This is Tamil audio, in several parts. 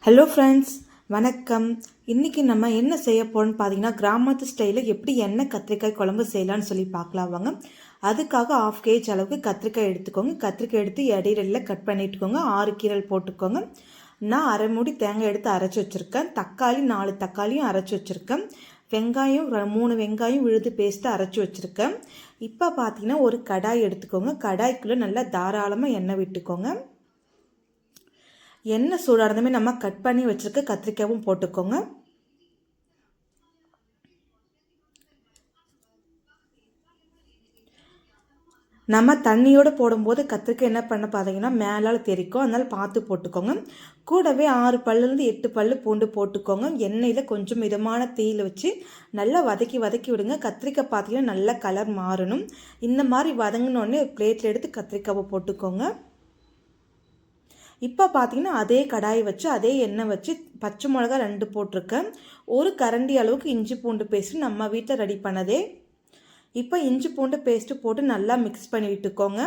ஹலோ ஃப்ரெண்ட்ஸ், வணக்கம். இன்றைக்கி நம்ம என்ன செய்ய போகிறோம்னு பார்த்தீங்கன்னா, கிராமத்து ஸ்டைலில் எப்படி எண்ணெய் கத்திரிக்காய் குழம்பு செய்யலான்னு சொல்லி பார்க்கலாம் வாங்க. அதுக்காக 1/2 kg அளவுக்கு கத்திரிக்காய் எடுத்துக்கோங்க. கத்திரிக்காய் எடுத்து இடையில கட் பண்ணிட்டுக்கோங்க. 6 கீரல் போட்டுக்கோங்க. நான் அரை மூடி தேங்காய் எடுத்து அரைச்சி வச்சுருக்கேன். தக்காளி 4 தக்காளியும் அரைச்சி வச்சுருக்கேன். வெங்காயம் 3 வெங்காயம் விழுது பேஸ்ட்டு அரைச்சி வச்சுருக்கேன். இப்போ பார்த்தீங்கன்னா ஒரு கடாய் எடுத்துக்கோங்க. கடாய்க்குள்ளே நல்லா தாராளமாக எண்ணெய் விட்டுக்கோங்க. எண்ணெய் சூடானதுமே நம்ம கட் பண்ணி வச்சுருக்க கத்திரிக்காயும் போட்டுக்கோங்க. நம்ம தண்ணியோடு போடும்போது கத்திரிக்காய் என்ன பண்ண பார்த்தீங்கன்னா மேலால் தெரிக்கும், அதனால் பார்த்து போட்டுக்கோங்க. கூடவே 6 பல்லுலேருந்து 8 பல்லு பூண்டு போட்டுக்கோங்க. எண்ணெயில் கொஞ்சம் மிதமான தீயில் வச்சு நல்லா வதக்கி விடுங்க. கத்திரிக்காய் பார்த்தீங்கன்னா நல்லா கலர் மாறணும். இந்த மாதிரி வதங்கினோடனே ஒரு பிளேட்டில் எடுத்து கத்திரிக்காவை போட்டுக்கோங்க. இப்போ பார்த்தீங்கன்னா அதே கடாயை வச்சு அதே எண்ணெய் வச்சு பச்சை மிளகா 2 போட்டிருக்கேன். ஒரு கரண்டி அளவுக்கு இஞ்சி பூண்டு பேஸ்ட்டு நம்ம வீட்டில் ரெடி பண்ணதே. இப்போ இஞ்சி பூண்டு பேஸ்ட்டு போட்டு நல்லா மிக்ஸ் பண்ணி விட்டுக்கோங்க.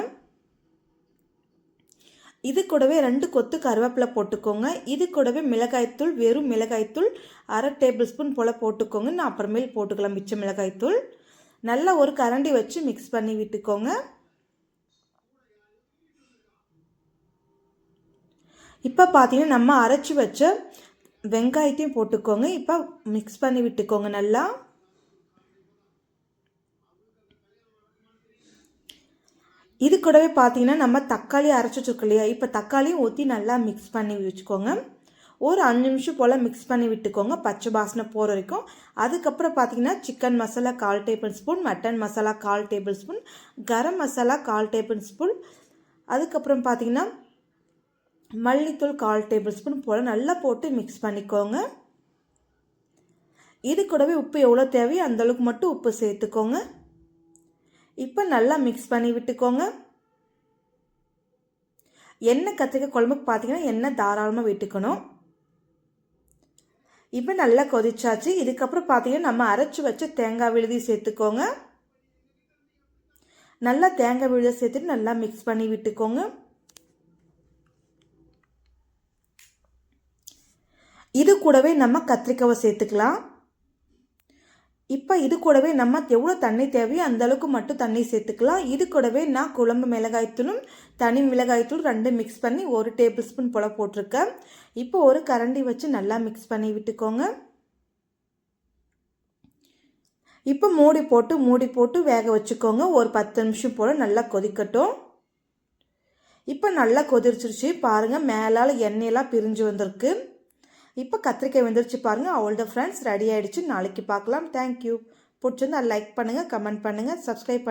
இது கூடவே 2 கொத்து கருவேப்பிலை போட்டுக்கோங்க. இது கூடவே மிளகாய்த்தூள், வெறும் மிளகாய்த்தூள் 1/2 டேபிள் ஸ்பூன் போல் போட்டுக்கோங்க. நான் அப்புறமேல் போட்டுக்கலாம் மிச்ச மிளகாய்த்தூள். நல்லா ஒரு கரண்டி வச்சு மிக்ஸ் பண்ணி விட்டுக்கோங்க. இப்போ பார்த்தீங்கன்னா நம்ம அரைச்சி வச்ச வெங்காயத்தையும் போட்டுக்கோங்க. இப்போ மிக்ஸ் பண்ணி விட்டுக்கோங்க நல்லா. இது கூடவே பார்த்தீங்கன்னா நம்ம தக்காளி அரைச்சி வச்சுருக்கோம் இல்லையா, இப்போ தக்காளியும் ஊற்றி நல்லா மிக்ஸ் பண்ணி வச்சுக்கோங்க. ஒரு 5 நிமிஷம் போல் மிக்ஸ் பண்ணி விட்டுக்கோங்க பச்சை வாசனை போகிற வரைக்கும். அதுக்கப்புறம் பார்த்தீங்கன்னா chicken masala 1/4 tablespoon, mutton masala 1/4 tablespoon, garam masala 1/4 tablespoon, அதுக்கப்புறம் பார்த்தீங்கன்னா மல்லித்தூள் 1/4 டேபிள் ஸ்பூன் போல் நல்லா போட்டு மிக்ஸ் பண்ணிக்கோங்க. இது கூடவே உப்பு எவ்வளோ தேவையோ அந்தளவுக்கு மட்டும் உப்பு சேர்த்துக்கோங்க. இப்போ நல்லா மிக்ஸ் பண்ணி விட்டுக்கோங்க. எண்ணெய் கத்திரிக்காய் குழம்புக்கு பார்த்தீங்கன்னா எண்ணெய் தாராளமாக விட்டுக்கணும். இப்போ நல்லா கொதிச்சாச்சு. இதுக்கப்புறம் பார்த்தீங்கன்னா நம்ம அரைச்சி வச்ச தேங்காய் விழுதி சேர்த்துக்கோங்க. நல்லா தேங்காய் விழுதை சேர்த்துட்டு நல்லா மிக்ஸ் பண்ணி விட்டுக்கோங்க. இது கூடவே நம்ம கத்திரிக்காவை சேர்த்துக்கலாம். இப்போ இது கூடவே நம்ம எவ்வளோ தண்ணி தேவையோ அந்தளவுக்கு மட்டும் தண்ணி சேர்த்துக்கலாம். இது கூடவே நான் குழம்பு மிளகாய்த்தூளும் தனி மிளகாய்த்தூள் 2 மிக்ஸ் பண்ணி 1 டேபிள் ஸ்பூன் போல் போட்டிருக்கேன். இப்போ ஒரு கரண்டி வச்சு நல்லா மிக்ஸ் பண்ணி விட்டுக்கோங்க. இப்போ மூடி போட்டு வேக வச்சுக்கோங்க. ஒரு 10 நிமிஷம் போல் நல்லா கொதிக்கட்டும். இப்போ நல்லா கொதிச்சிருச்சு பாருங்கள், மேலால் எண்ணெயெல்லாம் பிரிஞ்சு வந்திருக்கு. இப்போ கத்திரிக்காய் வெந்துருச்சு பாருங்கள். அவ்வளோதான் ஃப்ரெண்ட்ஸ், ரெடி ஆகிடுச்சு. நாளைக்கு பார்க்கலாம். தேங்க்யூ. பிடிச்சிருந்தா லைக் பண்ணுங்கள், கமெண்ட் பண்ணுங்கள், சப்ஸ்கிரைப் பண்ணுங்கள்.